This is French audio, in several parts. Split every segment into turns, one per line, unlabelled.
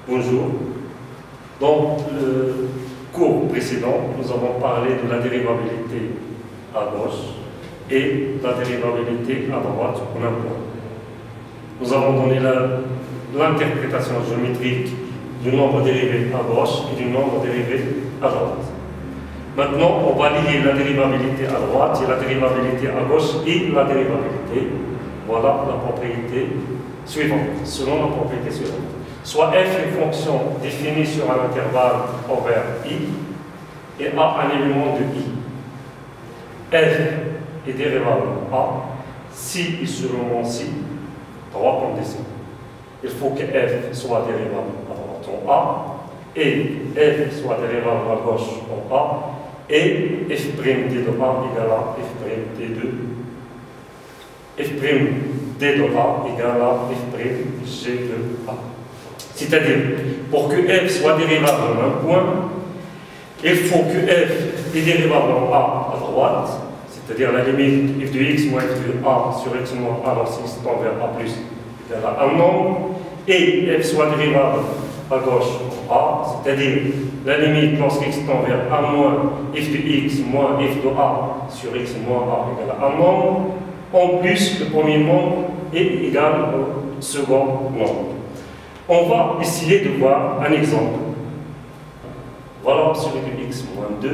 Bonjour. Dans le cours précédent, nous avons parlé de la dérivabilité à gauche et la dérivabilité à droite en un point. Nous avons donné l'interprétation géométrique du nombre dérivé à gauche et du nombre dérivé à droite. Maintenant, on va lier la dérivabilité à droite et la dérivabilité à gauche et la dérivabilité. Voilà la propriété suivante, selon la propriété suivante. Soit f est une fonction définie sur un intervalle ouvert i et a un élément de i. F est dérivable a si et seulement si, trois conditions. Il faut que f soit dérivable à droite en a et f soit dérivable à gauche en a et f' d de a égale à f' d de f' d de a égale à f' g de a. C'est-à-dire, pour que f soit dérivable en un point, il faut que f est dérivable en a à droite, c'est-à-dire la limite f de x moins f de a sur x moins a lorsque x tend vers a plus égale à un nombre, et f soit dérivable à gauche en a, c'est-à-dire la limite lorsque x tend vers a moins f de x moins f de a sur x moins a égale à un nombre, en plus le premier nombre est égal au second nombre. On va essayer de voir un exemple. Voilà celui de x moins 2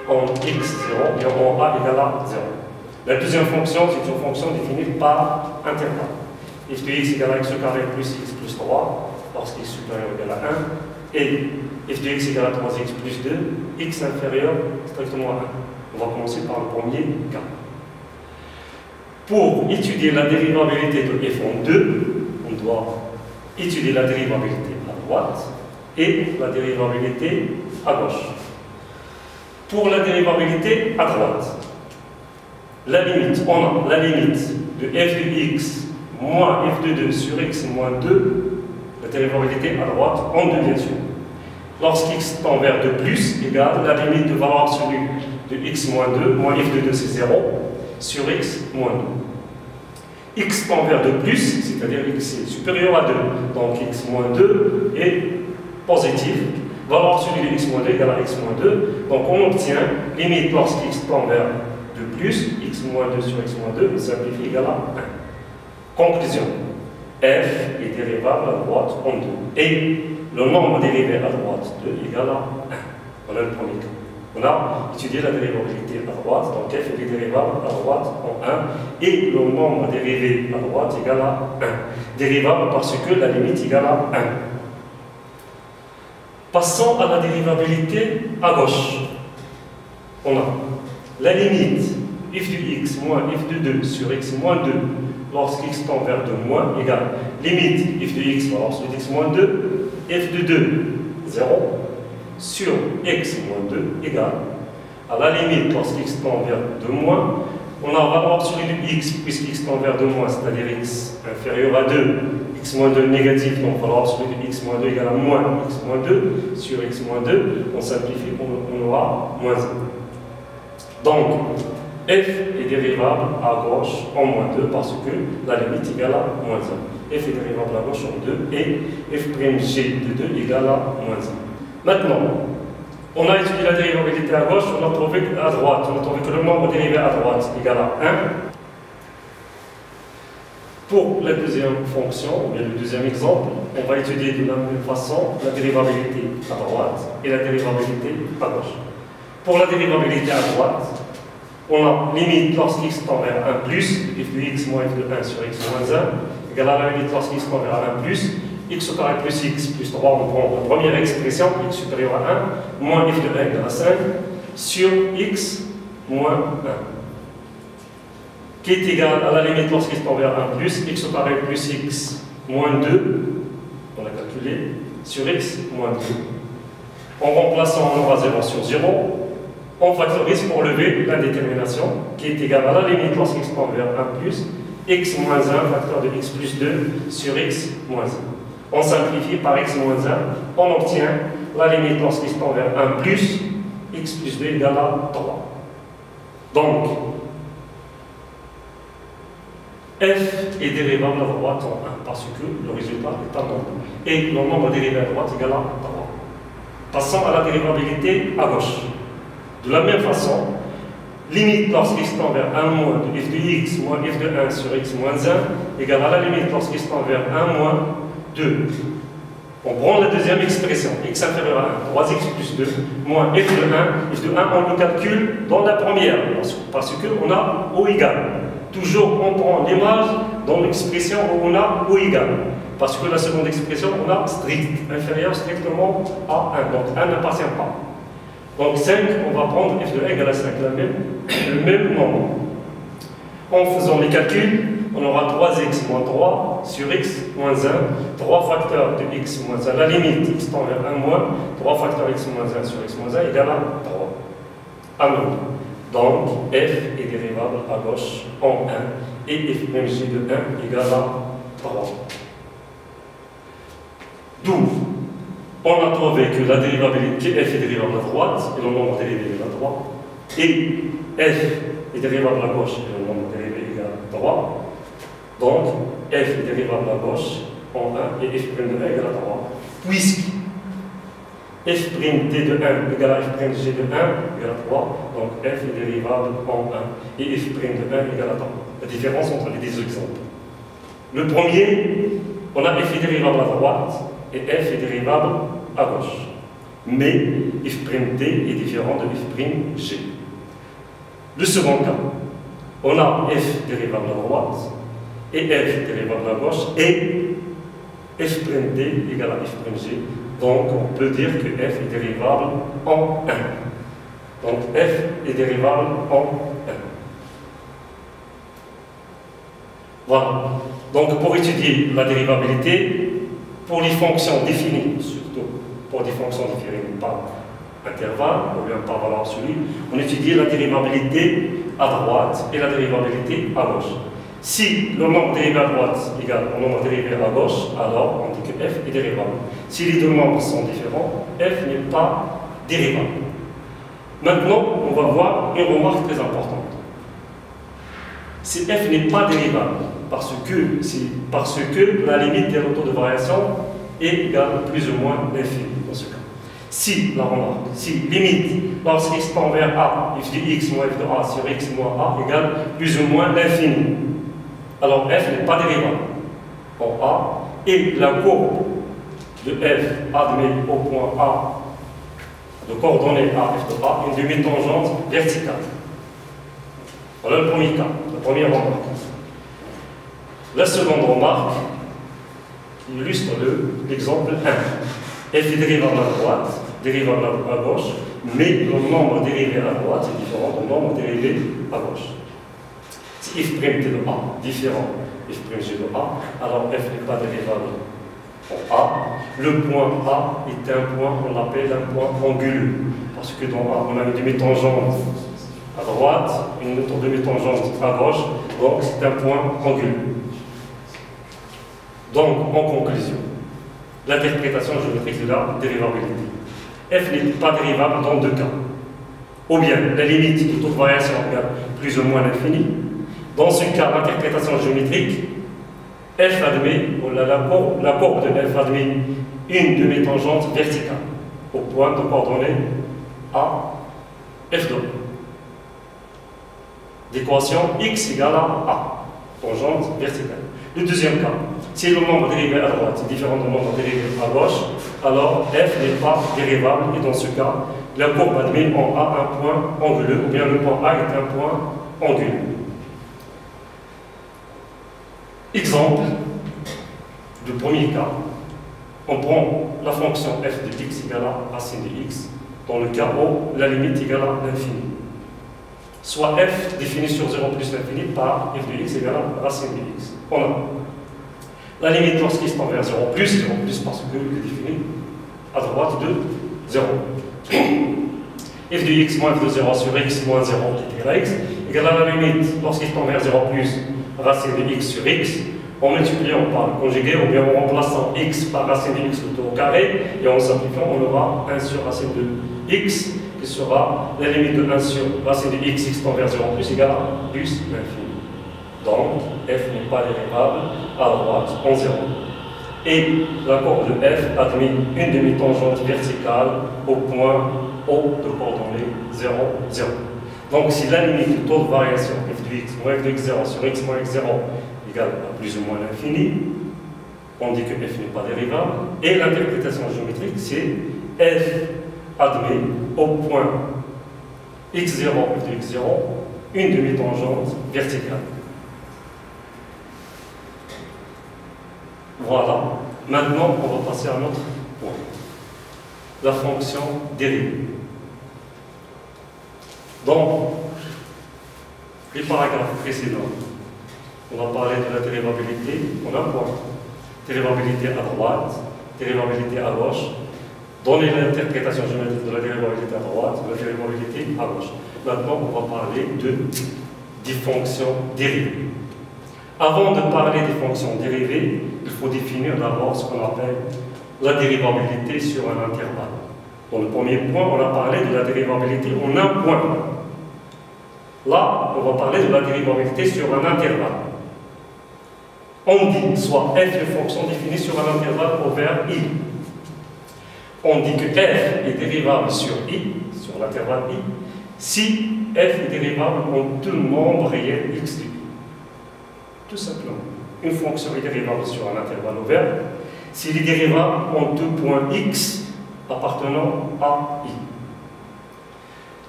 en x0 et en a égale à 0. La deuxième fonction, c'est une fonction définie par intervalle. F de x égale à x carré plus x plus 3, lorsqu'x supérieur égale à 1, et f de x égale à 3x plus 2, x inférieur strictement à 1. On va commencer par le premier cas. Pour étudier la dérivabilité de f en 2, on doit étudier la dérivabilité à droite et la dérivabilité à gauche. Pour la dérivabilité à droite, la limite, on a la limite de f de x moins f de 2 sur x moins 2, la dérivabilité à droite en 2 bien sûr. Lorsqu'x tend vers 2 plus égale la limite de valeur absolue de x moins 2, moins f de 2 c'est 0, sur x moins 2. X tend vers 2 plus, c'est-à-dire x est supérieur à 2, donc x moins 2 est positif. Valeur absolue de x moins 2 égale à x moins 2, donc on obtient limite lorsque x tend vers 2 plus, x moins 2 sur x moins 2, simplifie égale à 1. Conclusion, f est dérivable à droite en 2, et le nombre dérivé à droite 2 égale à 1. Voilà le premier cas. On a étudié la dérivabilité à droite, donc f est dérivable à droite en 1, et le nombre dérivé à droite égale à 1. Dérivable parce que la limite égale à 1. Passons à la dérivabilité à gauche. On a la limite f de x moins f de 2 sur x moins 2 lorsqu'x tend vers 2 moins égale limite f de x alors sur x moins 2 f de 2 0 sur x moins 2 égale à la limite lorsqu'x tend vers 2 moins, on a valeur absolue de x puisqu'x tend vers 2 moins, c'est-à-dire x inférieur à 2, x moins 2 négatif, donc valeur absolue de x moins 2 égale à moins x moins 2 sur x moins 2, on simplifie, on aura moins 1. Donc, f est dérivable à gauche en moins 2 parce que la limite égale à moins 1. F est dérivable à gauche en 2 et f'g de 2 égale à moins 1. Maintenant, on a étudié la dérivabilité à gauche, on a trouvé à droite, on a trouvé que le nombre dérivé à droite égale à 1. Pour la deuxième fonction, ou bien le deuxième exemple, on va étudier de la même façon la dérivabilité à droite et la dérivabilité à gauche. Pour la dérivabilité à droite, on a limite lorsqu'x tend vers 1 plus, f de x moins f de 1 sur x moins 1, égale à la limite lorsqu'x tend vers 1 plus, x au carré plus x plus 3, on prend la première expression, x supérieur à 1, moins f de 1 égale à 5, sur x moins 1, qui est égal à la limite lorsqu'x tend vers 1 plus, x au carré plus x moins 2, on a calculé, sur x moins 2. En remplaçant, on aura 0 sur 0, on factorise pour lever l'indétermination, qui est égale à la limite lorsqu'x tend vers 1 plus, x moins 1, facteur de x plus 2, sur x moins 1. On simplifie par x moins 1, on obtient la limite lorsqu'x tend vers 1 plus, x plus 2 égale à 3. Donc, f est dérivable à droite en 1 parce que le résultat est un nombre. Et le nombre dérivé à droite égale à 3. Passons à la dérivabilité à gauche. De la même façon, limite lorsqu'il se tend vers 1 moins de f de x moins f de 1 sur x moins 1 égale à la limite lorsqu'il se tend vers 1 moins 2. On prend la deuxième expression, x inférieur à 1, 3x plus 2, moins f de 1. F de 1, on le calcule dans la première, parce qu'on a o égale. Toujours, on prend l'image dans l'expression où on a o égale. Parce que la seconde expression, on a strict, inférieur strictement à 1. Donc 1 n'appartient pas. Donc 5, on va prendre f de 1 égale à 5, le même nombre. En faisant les calculs, on aura 3x moins 3 sur x moins 1, 3 facteurs de x moins 1, la limite x tend vers 1 moins, 3 facteurs x moins 1 sur x moins 1 égale à 3. Alors, donc f est dérivable à gauche en 1 et f' de 1 égale à 3. D'où on a trouvé que la dérivabilité f est dérivable à droite et le nombre dérivé est à droite, et f est dérivable à gauche et le nombre dérivé égale à 3. Donc, f est dérivable à gauche en 1 et f' de 1 égale à 3. Puisque f' d de 1 égale à f' g de 1 égale à 3, donc f est dérivable en 1 et f' de 1 égale à 3. La différence entre les deux exemples. Le premier, on a f est dérivable à droite et f est dérivable à gauche. Mais f' d est différent de f' g. Le second cas, on a f dérivable à droite et f dérivable à gauche et f' d égale à f' g. Donc on peut dire que f est dérivable en 1. Donc f est dérivable en 1. Voilà. Donc pour étudier la dérivabilité, pour les fonctions définies, surtout pour des fonctions définies par intervalle ou bien par valeur absolue, on étudie la dérivabilité à droite et la dérivabilité à gauche. Si le nombre dérivé à droite égale au nombre dérivé à gauche, alors on dit que f est dérivable. Si les deux nombres sont différents, f n'est pas dérivable. Maintenant, on va voir une remarque très importante. Si f n'est pas dérivable, parce que la limite des retours de variation est égale plus ou moins l'infini dans ce cas. Si, la remarque, si limite lorsqu'x tend vers a, f de x moins f de a sur x moins a égale plus ou moins l'infini, alors f n'est pas dérivable en a et la courbe de f admet au point a de coordonnées a, f de a, une demi-tangente verticale. Voilà le premier cas, la première remarque. La seconde remarque illustre l'exemple 1. f est dérivable à droite, dérivable à gauche, mais le nombre dérivé à droite est différent du nombre dérivé à gauche. Si f' est de a différent de f' de a, alors f n'est pas dérivable en a. Le point a est un point, on l'appelle un point anguleux, parce que dans a, on a une demi-tangente à droite, une autre demi-tangente à gauche, donc c'est un point anguleux. Donc, en conclusion, l'interprétation géométrique de la dérivabilité. f n'est pas dérivable dans deux cas. Ou bien la limite de toute variation égale plus ou moins l'infini. Dans ce cas, l'interprétation géométrique, f admet, la courbe de f admet une demi-tangente verticale au point de coordonnées a, f de d'équation x égale à a, tangente verticale. Le deuxième cas, si le nombre dérivé à droite est différent du nombre dérivé à gauche, alors f n'est pas dérivable et dans ce cas, la courbe admet en a un point anguleux ou bien le point a est un point anguleux. Exemple du premier cas, on prend la fonction f de x égale à racine de x dans le cas où la limite égale à l'infini. Soit f défini sur 0 plus l'infini par f de x égale à racine de x. On a la limite lorsqu'il se tend vers 0 plus parce que est défini à droite de 0. f de x moins f de 0 sur x moins 0 égale à x égale à la limite lorsqu'il se tend vers 0 plus racine de x sur x en multipliant par le conjugué ou bien en remplaçant x par racine de x tout au carré et en simplifiant on aura 1 sur racine de x qui sera la limite de 1 sur racine de x tend vers 0 plus égale à plus l'infini. Donc, f n'est pas dérivable à droite en 0. Et la courbe de f admet une demi-tangente verticale au point O de coordonnées 0, 0. Donc, si la limite du taux de variation f de x moins f de x0 sur x moins x0 égale à plus ou moins l'infini, on dit que f n'est pas dérivable. Et l'interprétation géométrique, c'est f admet au point x0, f de x0, une demi-tangente verticale. Voilà. Maintenant, on va passer à un autre point. La fonction dérivée. Dans les paragraphes précédents, on a parlé de la dérivabilité en un point. Dérivabilité à droite, dérivabilité à gauche. Donner l'interprétation géométrique de la dérivabilité à droite, de la dérivabilité à gauche. Maintenant, on va parler des fonctions dérivées. Avant de parler des fonctions dérivées, il faut définir d'abord ce qu'on appelle la dérivabilité sur un intervalle. Dans le premier point, on a parlé de la dérivabilité en un point. Là, on va parler de la dérivabilité sur un intervalle. On dit soit f est une fonction définie sur un intervalle ouvert i. On dit que f est dérivable sur i, sur l'intervalle i, si f est dérivable en tout nombre réel x de i. Tout simplement. Une fonction est dérivable sur un intervalle ouvert s'il est dérivable en tout point x appartenant à i.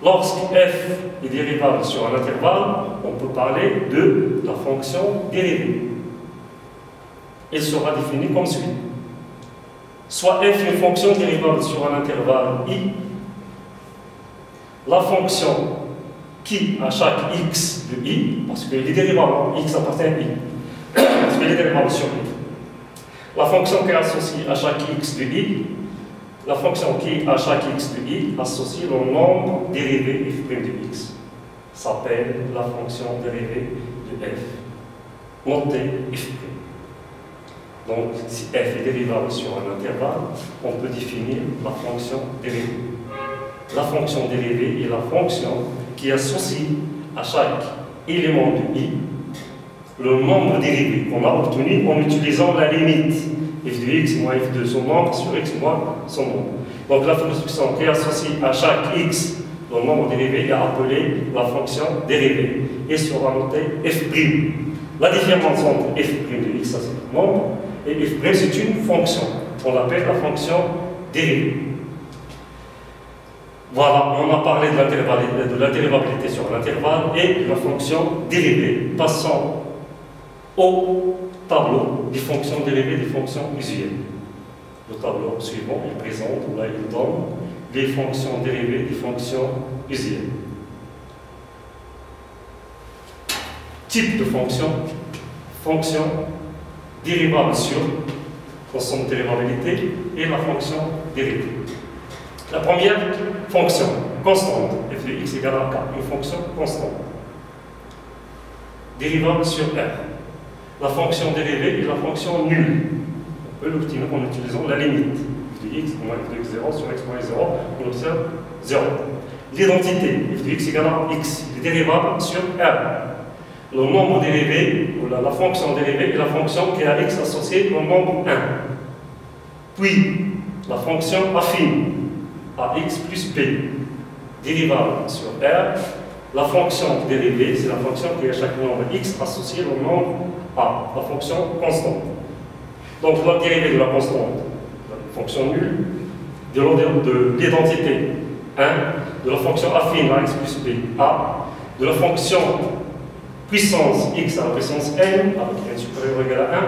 Lorsque f est dérivable sur un intervalle, on peut parler de la fonction dérivée. Elle sera définie comme suit. Soit f est une fonction dérivable sur un intervalle i, la fonction qui, à chaque x de i, parce qu'il est dérivable, x appartient à i, parce qu'il est dérivable sur i. La fonction qui est associée à chaque x de i, la fonction qui, à chaque x de i, associe le nombre dérivé f' de x, s'appelle la fonction dérivée de f, notée f'. Donc, si f est dérivable sur un intervalle, on peut définir la fonction dérivée. La fonction dérivée est la fonction qui associe à chaque élément de i le nombre dérivé qu'on a obtenu en utilisant la limite f de x moins f de son nombre sur x moins son nombre. Donc la fonction qui associe à chaque x le nombre dérivé est appelée la fonction dérivée et sera notée f'. La différence entre f' de x, ça c'est le nombre, et f' c'est une fonction. On l'appelle la fonction dérivée. Voilà, on a parlé de la dérivabilité sur l'intervalle et de la fonction dérivée. Passons au tableau des fonctions dérivées des fonctions usuelles. Le tableau suivant, il présente, ou là il donne, les fonctions dérivées des fonctions usuelles. Type de fonction, fonction dérivable sur son dérivabilité et la fonction dérivée. La première fonction, constante, f de x égale à k, une fonction constante, dérivable sur r. La fonction dérivée est la fonction nulle. On peut l'obtenir en utilisant la limite. f de x moins f de x0 sur x moins x0, on observe 0. L'identité, f de x égale à x, est dérivable sur r. Le nombre dérivé, ou la fonction dérivée, est la fonction qui est à x associée au nombre 1. Puis, la fonction affine, ax plus p, dérivable sur r. La fonction dérivée, c'est la fonction qui est à chaque nombre x associée au nombre a, la fonction constante. Donc la dérivée de la constante, la fonction nulle, de l'identité 1, de la fonction affine ax plus p, a, de la fonction puissance x à la puissance n, avec n supérieur ou égal à 1,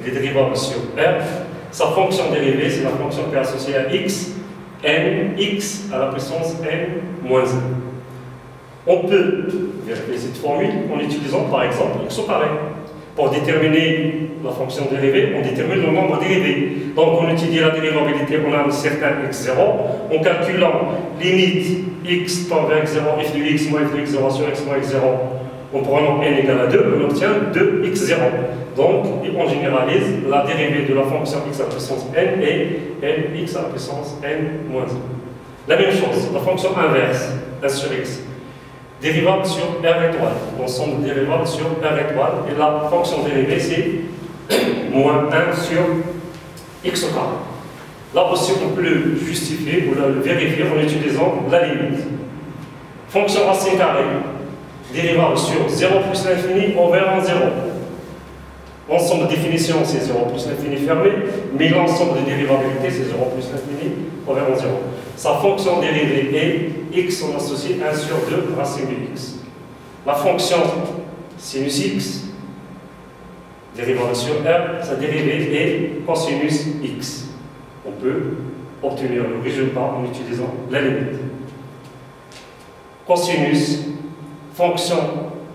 il est dérivable sur r. Sa fonction dérivée, c'est la fonction qui est associée à x, n, x à la puissance n moins 1. On peut vérifier cette formule en utilisant par exemple x au carré. Pour déterminer la fonction dérivée, on détermine le nombre dérivé. Donc on étudie la dérivabilité, on a un certain x0, en calculant limite x tend vers x0, f de x moins f de x0 sur x moins x0, en prenant n égale à 2, on obtient 2x0. Donc on généralise la dérivée de la fonction x à la puissance n et nx à la puissance n moins 1. La même chose, la fonction inverse, s sur x. Dérivable sur R étoile. L'ensemble dérivable sur R étoile. Et la fonction dérivée, c'est moins 1 sur x au carré. Là aussi, on peut le justifier ou le vérifier en utilisant la limite. Fonction racine carrée, dérivable sur 0 plus l'infini envers 1, 0. L'ensemble de définition, c'est 0 plus l'infini fermé, mais l'ensemble de dérivabilité, c'est 0 plus l'infini envers 1, 0. Sa fonction dérivée est x, on associe 1 sur 2 racine de x. La fonction sinus x, dérivable sur R, sa dérivée est cosinus x. On peut obtenir le résultat en utilisant la limite. Cosinus, fonction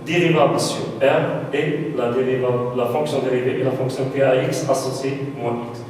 dérivable sur R et la fonction dérivée et la fonction Pax associée moins x.